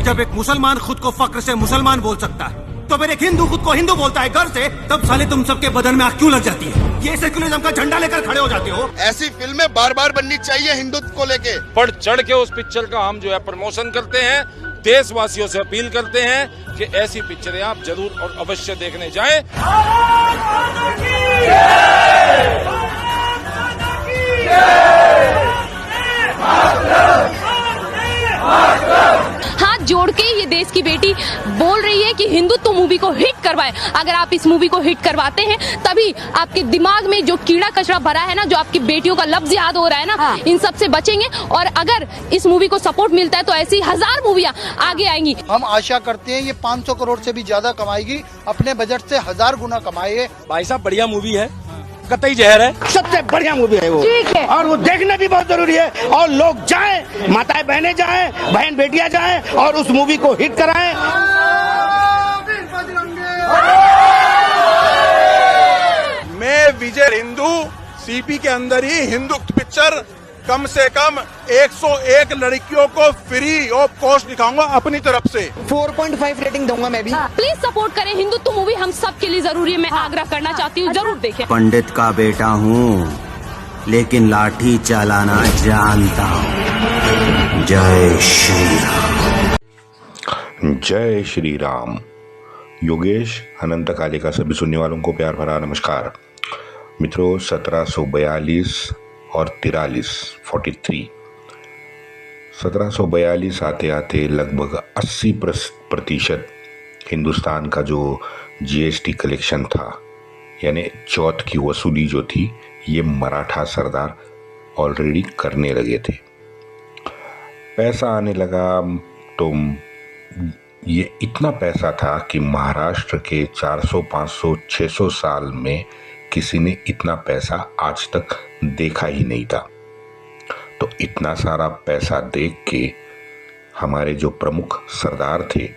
जब एक मुसलमान खुद को फक्र से मुसलमान बोल सकता है तो फिर एक हिंदू खुद को हिंदू बोलता है गर्व से, तब साले तुम सबके बदन में आग क्यों लग जाती है? ये सेक्युलरिज्म का झंडा लेकर खड़े हो जाते हो। ऐसी फिल्में बार बार बननी चाहिए हिंदुत्व को लेके। बढ़ चढ़ के उस पिक्चर का हम जो है प्रमोशन करते हैं, देशवासियों से अपील करते हैं कि ऐसी पिक्चरें आप जरूर और अवश्य देखने जाएं। हाथ जोड़ के ये देश की बेटी बोल रही है कि हिंदुत्व मूवी को हिट करवाएं। अगर आप इस मूवी को हिट करवाते हैं तभी आपके दिमाग में जो कीड़ा कचरा भरा है ना, जो आपकी बेटियों का लफ्ज याद हो रहा है ना, इन सब से बचेंगे। और अगर इस मूवी को सपोर्ट मिलता है तो ऐसी 1000 मूवियां आगे आएंगी। हम आशा करते हैं ये 500 करोड़ से भी ज्यादा कमाएगी, अपने बजट से 1000 गुना कमाएगी। भाई साहब बढ़िया मूवी है, कतई जहर है, सबसे बढ़िया मूवी है वो। ठीक है। और वो देखना भी बहुत जरूरी है और लोग जाएं, माताएं बहनें जाएं, बहन बेटियां जाएं और उस मूवी को हिट कराएं। मैं विजय हिंदू सीपी के अंदर ही हिंदुत्व पिक्चर कम से कम 101 लड़कियों को फ्री ऑफ कॉस्ट दिखाऊंगा अपनी तरफ से। 4.5 रेटिंग दूंगा मैं भी। प्लीज सपोर्ट करें, हिंदुत्व मूवी हम सब के लिए जरूरी है। मैं आग्रह करना चाहती हूँ, जरूर देखें। पंडित का बेटा हूँ लेकिन लाठी चलाना जानता हूँ। जय श्री राम। जय श्री राम। योगेश अनंत कालिका सभी सुनने वालों को प्यार भरा नमस्कार। मित्रों, 1742 और 43 1742 आते आते लगभग 80% हिंदुस्तान का जो जीएसटी कलेक्शन था, यानी चौथ की वसूली जो थी, ये मराठा सरदार ऑलरेडी करने लगे थे। पैसा आने लगा तो ये इतना पैसा था कि महाराष्ट्र के 400, 500, 600 साल में किसी ने इतना पैसा आज तक देखा ही नहीं था। तो इतना सारा पैसा देख के हमारे जो प्रमुख सरदार थे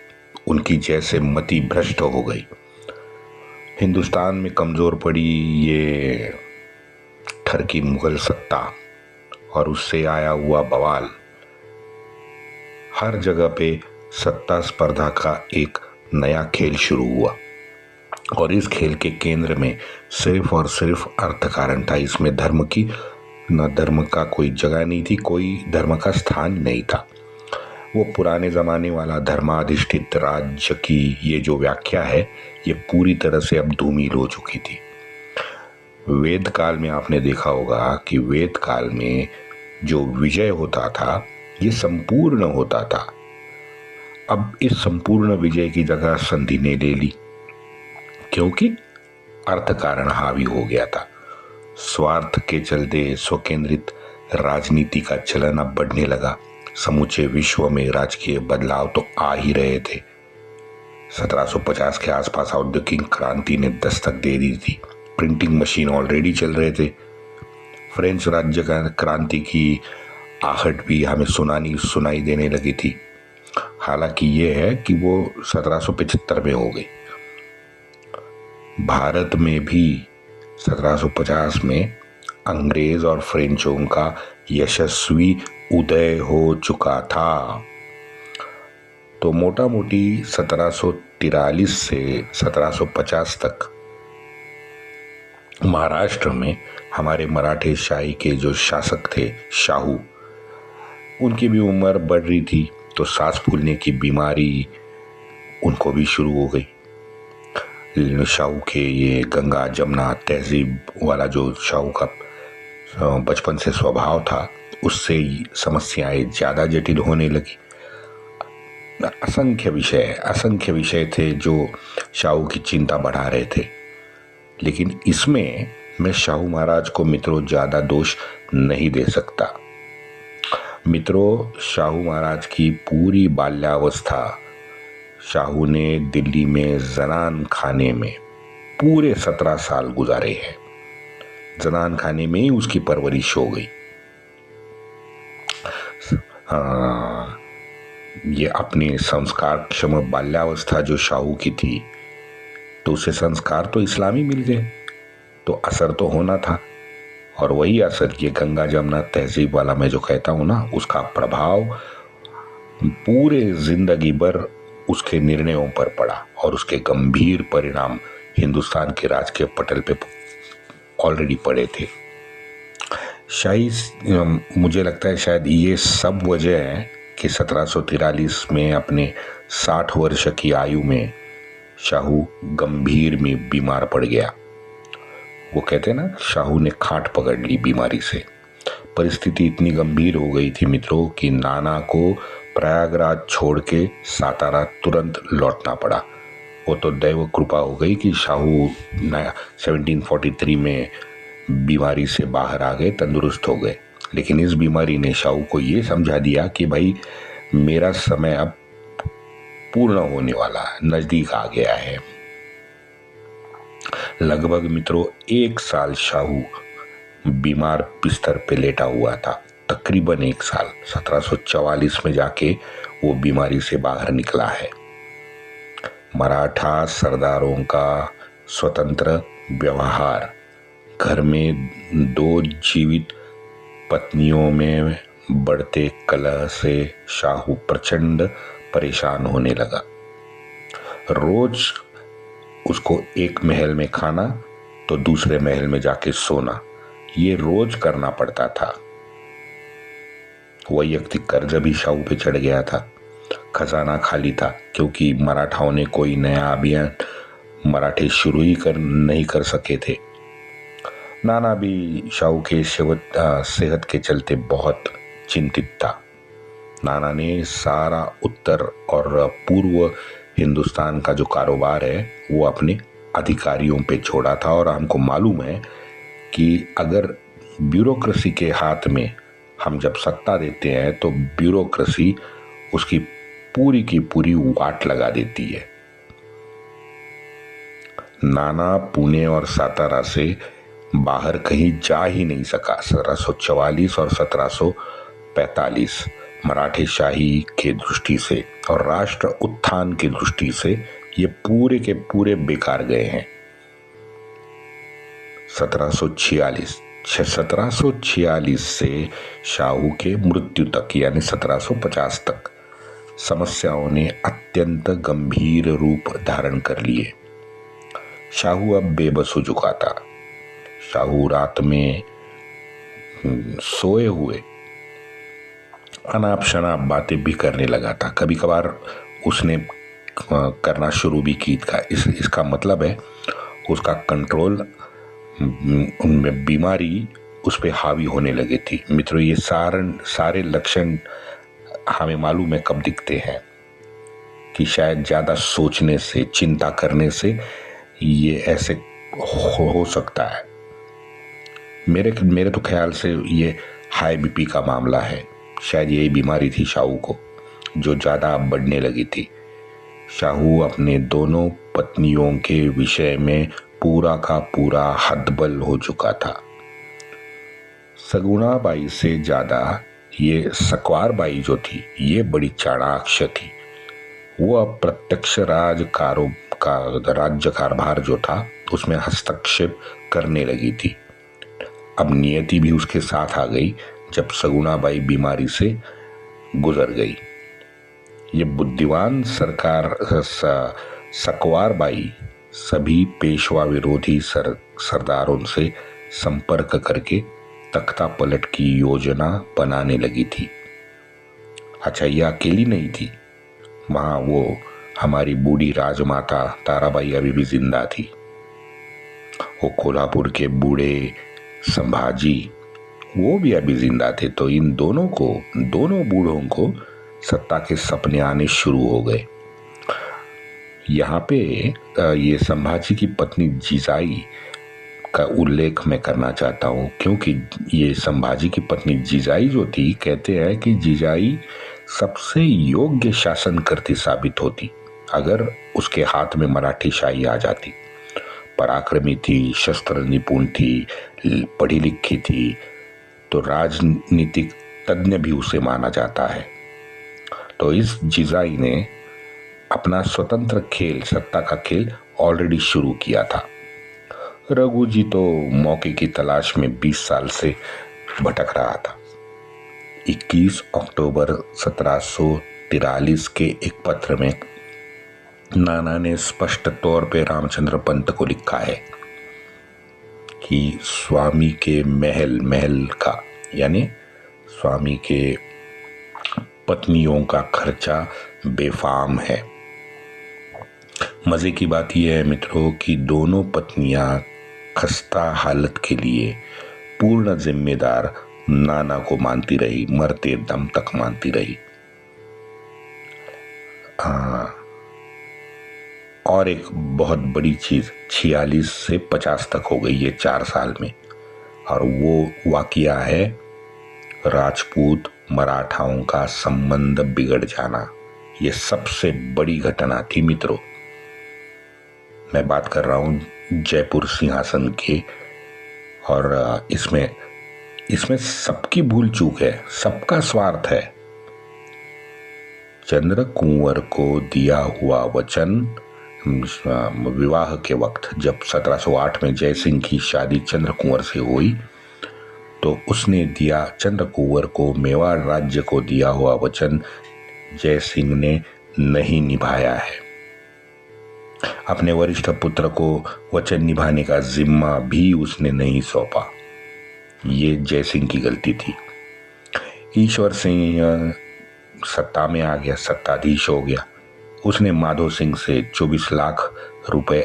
उनकी जैसे मति भ्रष्ट हो गई। हिंदुस्तान में कमजोर पड़ी ये ठरकी मुगल सत्ता और उससे आया हुआ बवाल। हर जगह पे सत्ता स्पर्धा का एक नया खेल शुरू हुआ और इस खेल के केंद्र में सिर्फ और सिर्फ अर्थ कारण था। इसमें धर्म की न धर्म का कोई जगह नहीं थी, कोई धर्म का स्थान नहीं था। वो पुराने ज़माने वाला धर्माधिष्ठित राज्य की ये जो व्याख्या है, ये पूरी तरह से अब धूमिल हो चुकी थी। वेद काल में आपने देखा होगा कि वेद काल में जो विजय होता था ये संपूर्ण होता था। अब इस संपूर्ण विजय की जगह संधि ने ले ली, क्योंकि अर्थ कारण हावी हो गया था। स्वार्थ के चलते स्वकेंद्रित राजनीति का चलन अब बढ़ने लगा। समूचे विश्व में राजकीय बदलाव तो आ ही रहे थे। 1750 के आसपास औद्योगिक क्रांति ने दस्तक दे दी थी। प्रिंटिंग मशीन ऑलरेडी चल रहे थे। फ्रेंच राज्य का क्रांति की आहट भी हमें सुनाई देने लगी थी। हालांकि ये है कि वो 1775 में हो गई। भारत में भी 1750 में अंग्रेज और फ्रेंचों का यशस्वी उदय हो चुका था। तो मोटा मोटी 1743 से 1750 तक महाराष्ट्र में हमारे मराठे शाही के जो शासक थे शाहू, उनकी भी उम्र बढ़ रही थी, तो सांस फूलने की बीमारी उनको भी शुरू हो गई। शाहू के ये गंगा जमुना तहजीब वाला जो शाहू का बचपन से स्वभाव था, उससे समस्याएं ज़्यादा जटिल होने लगी। असंख्य विषय थे जो शाहू की चिंता बढ़ा रहे थे। लेकिन इसमें मैं शाहू महाराज को मित्रों ज़्यादा दोष नहीं दे सकता। मित्रों, शाहू महाराज की पूरी बाल्यावस्था शाहू ने दिल्ली में जनान खाने में पूरे 17 साल गुजारे हैं। जनान खाने में ही उसकी परवरिश हो गई। ये अपने संस्कार क्षम बाल्यावस्था जो शाहू की थी, तो उसे संस्कार तो इस्लामी मिल गए, तो असर तो होना था। और वही असर ये गंगा जमुना तहजीब वाला मैं जो कहता हूँ ना, उसका प्रभाव पूरे जिंदगी भर उसके निर्णयों पर पड़ा और उसके गंभीर परिणाम हिंदुस्तान के राजकीय पटल पे ऑलरेडी पड़े थे। मुझे लगता है शायद ये सब वजह है कि 1743 में अपने 60 वर्ष की आयु में शाहू गंभीर में बीमार पड़ गया। वो कहते हैं ना, शाहू ने खाट पकड़ ली बीमारी से। परिस्थिति इतनी गंभीर हो गई थी मित्रों कि नाना को प्रयागराज छोड़ के सातारा तुरंत लौटना पड़ा। वो तो दैव कृपा हो गई कि शाहू 1743 में बीमारी से बाहर आ गए, तंदुरुस्त हो गए। लेकिन इस बीमारी ने शाहू को ये समझा दिया कि भाई मेरा समय अब पूर्ण होने वाला, नजदीक आ गया है। लगभग मित्रों 1 साल शाहू बीमार बिस्तर पे लेटा हुआ था, तकरीबन 1 साल। 1744 में जाके वो बीमारी से बाहर निकला है। मराठा सरदारों का स्वतंत्र व्यवहार, घर में 2 जीवित पत्नियों में बढ़ते कलह से शाहू प्रचंड परेशान होने लगा। रोज उसको एक महल में खाना तो दूसरे महल में जाके सोना, ये रोज करना पड़ता था। वैयक्तिक कर्ज भी शाहू पे चढ़ गया था। खजाना खाली था क्योंकि मराठाओं ने कोई नया अभियान मराठे शुरू ही नहीं कर सके थे। नाना भी शाहू के सेहत के चलते बहुत चिंतित था। नाना ने सारा उत्तर और पूर्व हिंदुस्तान का जो कारोबार है वो अपने अधिकारियों पे छोड़ा था। और हमको मालूम है कि अगर ब्यूरोक्रेसी के हाथ में हम जब सत्ता देते हैं तो ब्यूरोक्रेसी उसकी पूरी की पूरी वाट लगा देती है। नाना पुणे और सातारा से बाहर कहीं जा ही नहीं सका। 1744 और 1745 मराठे शाही के दृष्टि से और राष्ट्र उत्थान की दृष्टि से ये पूरे के पूरे बेकार गए हैं। 1746 से शाहू के मृत्यु तक यानी 1750 तक समस्याओं ने अत्यंत गंभीर रूप धारण कर लिए। शाहू अब बेबस हो चुका था। शाहू रात में सोए हुए अनाप शनाप बातें भी करने लगा था। कभी कभार उसने करना शुरू भी की था। इसका मतलब है उसका कंट्रोल उनमें बीमारी उस पर हावी होने लगी थी। मित्रों, ये सारे लक्षण हमें मालूम है कब दिखते हैं कि शायद ज़्यादा सोचने से, चिंता करने से ये ऐसे हो सकता है। मेरे तो ख्याल से ये हाई बीपी का मामला है। शायद यही बीमारी थी शाहू को जो ज़्यादा बढ़ने लगी थी। शाहू अपने दोनों पत्नियों के विषय में पूरा का पूरा हतबल हो चुका था। सगुणा बाई से ज़्यादा ये सकवार बाई जो थी ये बड़ी चाणाक्ष थी। वो अब प्रत्यक्ष राज्य कारभार जो था उसमें हस्तक्षेप करने लगी थी। अब नियति भी उसके साथ आ गई जब सगुणा बाई बीमारी से गुजर गई। ये बुद्धिमान सकवार बाई सभी पेशवा विरोधी सरदारों से संपर्क करके तख्ता पलट की योजना बनाने लगी थी। अच्छा, ये अकेली नहीं थी। वहाँ वो हमारी बूढ़ी राजमाता ताराबाई अभी भी जिंदा थी। वो कोल्हापुर के बूढ़े संभाजी वो भी अभी जिंदा थे। तो इन दोनों बूढ़ों को सत्ता के सपने आने शुरू हो गए। यहाँ पे ये संभाजी की पत्नी जिजाई का उल्लेख मैं करना चाहता हूँ, क्योंकि ये संभाजी की पत्नी जिजाई जो थी, कहते हैं कि जिजाई सबसे योग्य शासनकर्ती साबित होती अगर उसके हाथ में मराठी शाही आ जाती। पराक्रमी थी, शस्त्र निपुण थी, पढ़ी लिखी थी, तो राजनीतिक तज्ञ भी उसे माना जाता है। तो इस जिजाई ने अपना स्वतंत्र खेल, सत्ता का खेल ऑलरेडी शुरू किया था। रघु जी तो मौके की तलाश में 20 साल से भटक रहा था। 21 अक्टूबर 1943 के एक पत्र में नाना ने स्पष्ट तौर पे रामचंद्र पंत को लिखा है कि स्वामी के महल का यानी स्वामी के पत्नियों का खर्चा बेफाम है। मजे की बात यह है मित्रों कि दोनों पत्नियां खस्ता हालत के लिए पूर्ण जिम्मेदार नाना को मानती रही, मरते दम तक मानती रही। और एक बहुत बड़ी चीज 46 से 50 तक हो गई है 4 साल में, और वो वाकया है राजपूत मराठाओं का संबंध बिगड़ जाना। ये सबसे बड़ी घटना थी मित्रों। मैं बात कर रहा हूं जयपुर सिंहासन के, और इसमें सबकी भूल चूक है, सबका स्वार्थ है। चंद्र कुंवर को दिया हुआ वचन विवाह के वक्त जब 1708 में जय सिंह की शादी चंद्र कुंवर से हुई तो उसने दिया चंद्र कुंवर को मेवाड़ राज्य को दिया हुआ वचन जय सिंह ने नहीं निभाया है। अपने वरिष्ठ पुत्र को वचन निभाने का जिम्मा भी उसने नहीं सौंपा। ये जय सिंह की गलती थी। ईश्वर सिंह सत्ता में आ गया, सत्ताधीश हो गया। उसने माधो सिंह से 24 लाख रुपए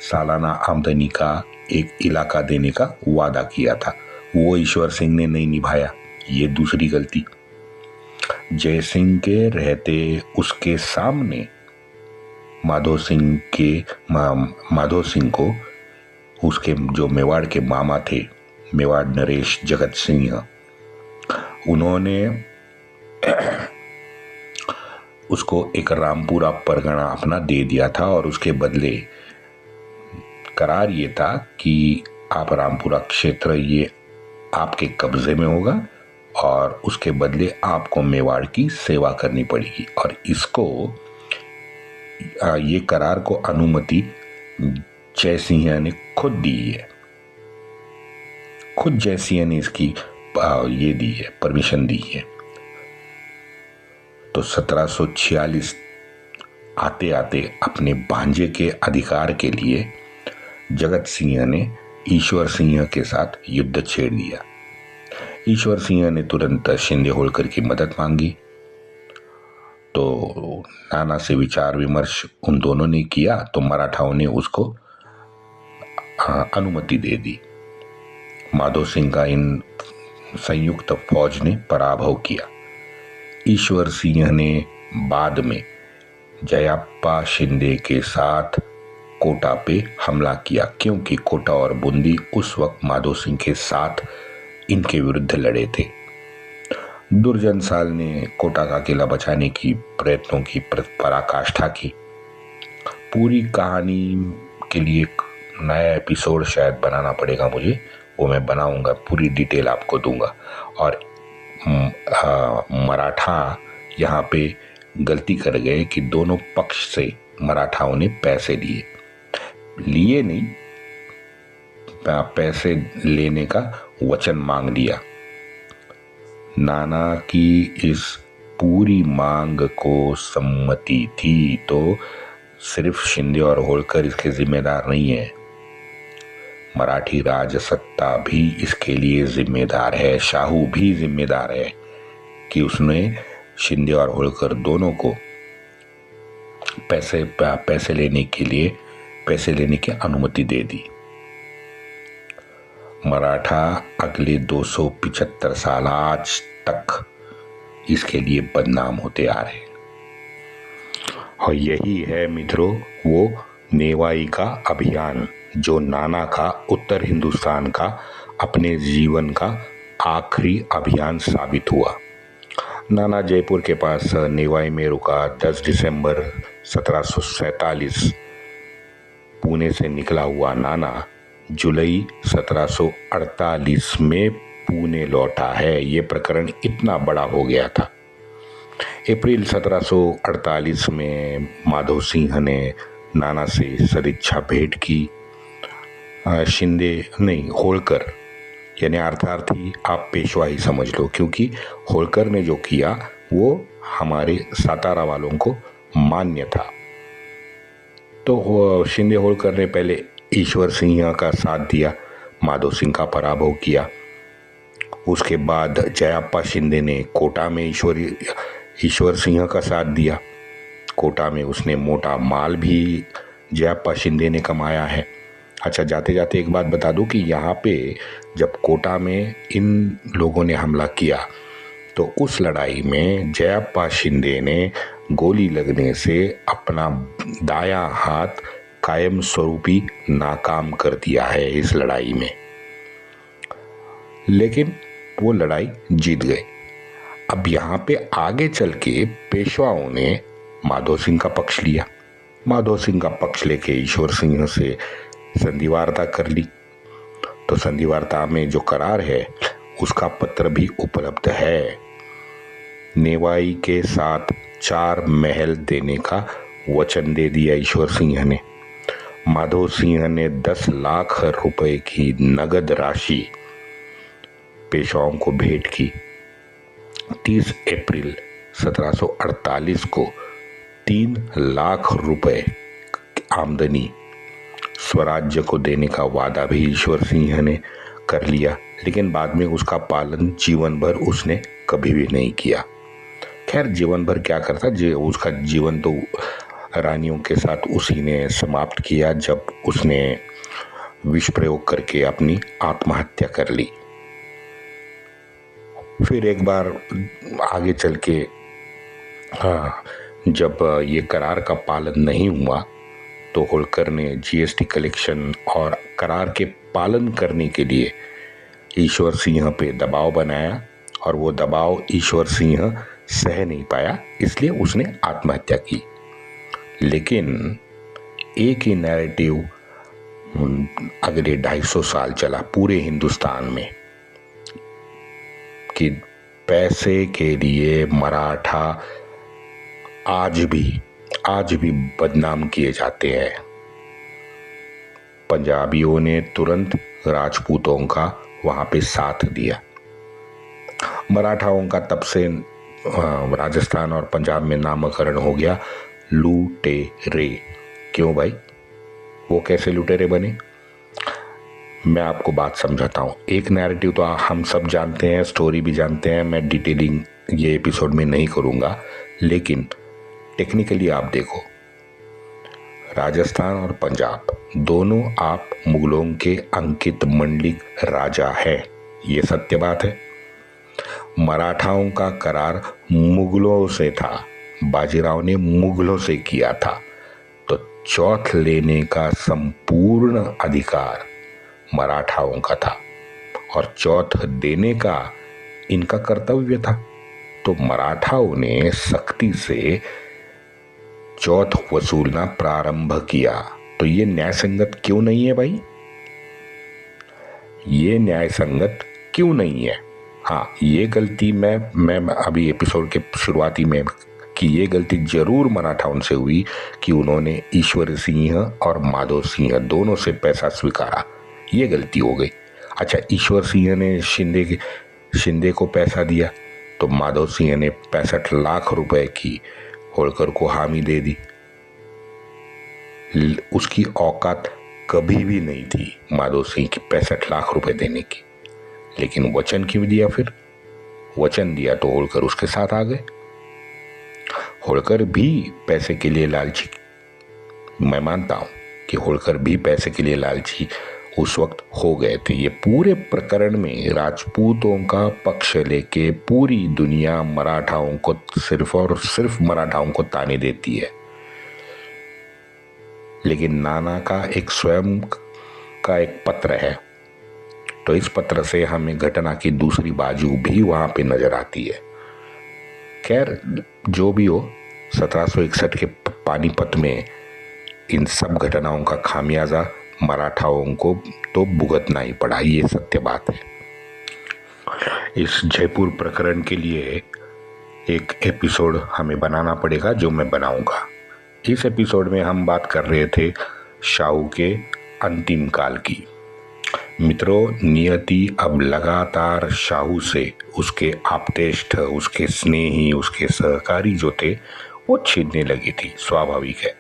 सालाना आमदनी का एक इलाका देने का वादा किया था, वो ईश्वर सिंह ने नहीं निभाया। ये दूसरी गलती। जय सिंह के रहते उसके सामने माधो सिंह को उसके जो मेवाड़ के मामा थे, मेवाड़ नरेश जगत सिंह, उन्होंने उसको एक रामपुरा परगना अपना दे दिया था और उसके बदले करार ये था कि आप रामपुरा क्षेत्र ये आपके कब्जे में होगा और उसके बदले आपको मेवाड़ की सेवा करनी पड़ेगी। और ये करार को अनुमति जय सिंह ने खुद दी है, खुद जय सिंह ने इसकी ये दी है, परमिशन दी है। तो 1746 आते आते अपने भांजे के अधिकार के लिए जगत सिंह ने ईश्वर सिंह के साथ युद्ध छेड़ दिया। ईश्वर सिंह ने तुरंत शिंदे होलकर की मदद मांगी, तो नाना से विचार विमर्श उन दोनों ने किया तो मराठाओं ने उसको अनुमति दे दी। माधो सिंह का इन संयुक्त फौज ने पराभव किया। ईश्वर सिंह ने बाद में जयाप्पा शिंदे के साथ कोटा पे हमला किया, क्योंकि कोटा और बूंदी उस वक्त माधो सिंह के साथ इनके विरुद्ध लड़े थे। दुर्जन साल ने कोटा का किला बचाने की प्रयत्नों की पराकाष्ठा की। पूरी कहानी के लिए एक नया एपिसोड शायद बनाना पड़ेगा मुझे, वो मैं बनाऊंगा, पूरी डिटेल आपको दूंगा। और मराठा यहाँ पे गलती कर गए कि दोनों पक्ष से मराठाओं ने पैसे लिए नहीं, पैसे लेने का वचन मांग लिया। नाना की इस पूरी मांग को सम्मति थी, तो सिर्फ शिंदे और होलकर इसके जिम्मेदार नहीं है, मराठी राजसत्ता भी इसके लिए जिम्मेदार है। शाहू भी जिम्मेदार है कि उसने शिंदे और होलकर दोनों को पैसे लेने की अनुमति दे दी। मराठा अगले 275 साल आज तक इसके लिए बदनाम होते आ रहे। और यही है मित्रों वो नेवाई का अभियान, जो नाना का उत्तर हिंदुस्तान का अपने जीवन का आखिरी अभियान साबित हुआ। नाना जयपुर के पास नेवाई में रुका। 10 दिसंबर 1747 पुणे से निकला हुआ नाना जुलाई 1748 में पुणे लौटा है। ये प्रकरण इतना बड़ा हो गया था। अप्रैल 1748 में माधो सिंह ने नाना से सदिच्छा भेंट की। होलकर यानी अर्थार्थी आप पेशवा ही समझ लो, क्योंकि होलकर ने जो किया वो हमारे सातारा वालों को मान्य था। तो शिंदे होळकर ने पहले ईश्वर सिंह का साथ दिया, माधो सिंह का पराभव किया। उसके बाद जयाप्पा शिंदे ने कोटा में ईश्वर सिंह का साथ दिया। कोटा में उसने मोटा माल भी जयाप्पा शिंदे ने कमाया है। अच्छा, जाते जाते एक बात बता दूं कि यहाँ पे जब कोटा में इन लोगों ने हमला किया तो उस लड़ाई में जयाप्पा शिंदे ने गोली लगने से अपना दायां हाथ कायम स्वरूपी नाकाम कर दिया है इस लड़ाई में, लेकिन वो लड़ाई जीत गए। अब यहाँ पे आगे चल के पेशवाओं ने माधो सिंह का पक्ष लिया। माधो सिंह का पक्ष लेके ईश्वर सिंह से संधि वार्ता कर ली। तो संधि वार्ता में जो करार है उसका पत्र भी उपलब्ध है। नेवाई के साथ 4 महल देने का वचन दे दिया ईश्वर सिंह ने। माधो सिंह ने 10 लाख रुपए की नगद राशि पेशवाओं को भेंट की। 30 अप्रैल 1748 को 3 लाख रुपए आमदनी स्वराज्य को देने का वादा भी ईश्वर सिंह ने कर लिया, लेकिन बाद में उसका पालन जीवन भर उसने कभी भी नहीं किया। खैर, जीवन भर क्या करता, उसका जीवन तो रानियों के साथ उसी ने समाप्त किया जब उसने विष प्रयोग करके अपनी आत्महत्या कर ली। फिर एक बार आगे चल के जब ये करार का पालन नहीं हुआ तो होळकर ने जीएसटी कलेक्शन और करार के पालन करने के लिए ईश्वर सिंह पे दबाव बनाया, और वो दबाव ईश्वर सिंह सह नहीं पाया, इसलिए उसने आत्महत्या की। लेकिन एक ही नैरेटिव अगले 250 साल चला पूरे हिंदुस्तान में कि पैसे के लिए मराठा आज भी बदनाम किए जाते हैं। पंजाबियों ने तुरंत राजपूतों का वहां पे साथ दिया। मराठाओं का तब से राजस्थान और पंजाब में नामकरण हो गया लुटेरे। क्यों भाई, वो कैसे लुटेरे बने? मैं आपको बात समझाता हूँ। एक नैरेटिव तो हम सब जानते हैं, स्टोरी भी जानते हैं, मैं डिटेलिंग ये एपिसोड में नहीं करूँगा, लेकिन टेक्निकली आप देखो, राजस्थान और पंजाब दोनों आप मुगलों के अंकित मंडलिक राजा हैं, ये सत्य बात है। मराठाओं का करार मुगलों से था, बाजीराव ने मुगलों से किया था, तो चौथ लेने का संपूर्ण अधिकार मराठाओं का था और चौथ देने का इनका कर्तव्य था। तो मराठाओं ने सख्ती से चौथ वसूलना प्रारंभ किया। तो ये न्याय संगत क्यों नहीं है भाई? ये न्याय संगत क्यों नहीं है? हाँ, ये गलती मैं अभी एपिसोड के शुरुआती में कि ये गलती जरूर मराठाओं से हुई कि उन्होंने ईश्वर सिंह और माधो सिंह दोनों से पैसा स्वीकारा, ये गलती हो गई। अच्छा, ईश्वर सिंह ने शिंदे को पैसा दिया तो माधो सिंह ने 65 लाख रुपए की होळकर को हामी दे दी। उसकी औकात कभी भी नहीं थी माधो सिंह की 65 लाख रुपए देने की, लेकिन वचन क्यों दिया? फिर वचन दिया तो होळकर उसके साथ आ गए। होळकर भी पैसे के लिए लालची, मैं मानता हूं कि होळकर भी पैसे के लिए लालची उस वक्त हो गए थे। ये पूरे प्रकरण में राजपूतों का पक्ष लेके पूरी दुनिया मराठाओं को सिर्फ और सिर्फ मराठाओं को ताने देती है, लेकिन नाना का एक स्वयं का एक पत्र है, तो इस पत्र से हमें घटना की दूसरी बाजू भी वहां पे नजर आती है। खैर, जो भी हो, 1761 के पानीपत में इन सब घटनाओं का खामियाजा मराठाओं को तो भुगतना ही पड़ा, ये सत्य बात है। इस जयपुर प्रकरण के लिए एक एपिसोड हमें बनाना पड़ेगा, जो मैं बनाऊंगा। इस एपिसोड में हम बात कर रहे थे शाहू के अंतिम काल की। मित्रों, नियति अब लगातार शाहू से उसके आप्तेष्ट, उसके स्नेही, उसके सहकारी जो थे वो छीनने लगी थी। स्वाभाविक है।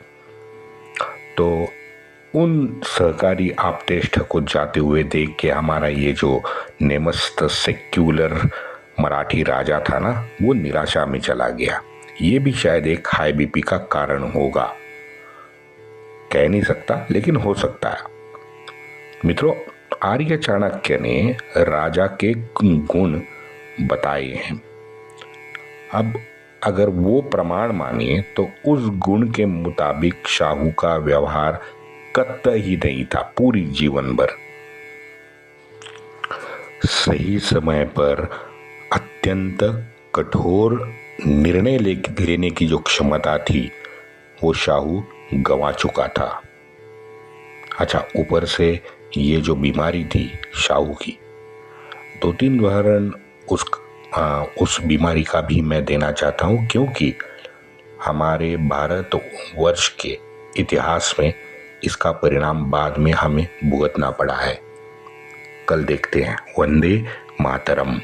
तो उन सहकारी आप्तेष्ट को जाते हुए देख के हमारा ये जो नेमस्त सेक्युलर मराठी राजा था ना, वो निराशा में चला गया। ये भी शायद एक हाई बीपी का कारण होगा, कह नहीं सकता लेकिन हो सकता है। मित्रों, आर्य चाणक्य ने राजा के गुण बताए हैं। अब अगर वो प्रमाण मानिए तो उस गुण के मुताबिक शाहू का व्यवहार कतई नहीं था पूरी जीवन भर। सही समय पर अत्यंत कठोर निर्णय लेने की जो क्षमता थी वो शाहू गंवा चुका था। अच्छा, ऊपर से ये जो बीमारी थी शाहू की, 2-3 उदाहरण उस बीमारी का भी मैं देना चाहता हूँ, क्योंकि हमारे भारतवर्ष के इतिहास में इसका परिणाम बाद में हमें भुगतना पड़ा है। कल देखते हैं। वंदे मातरम।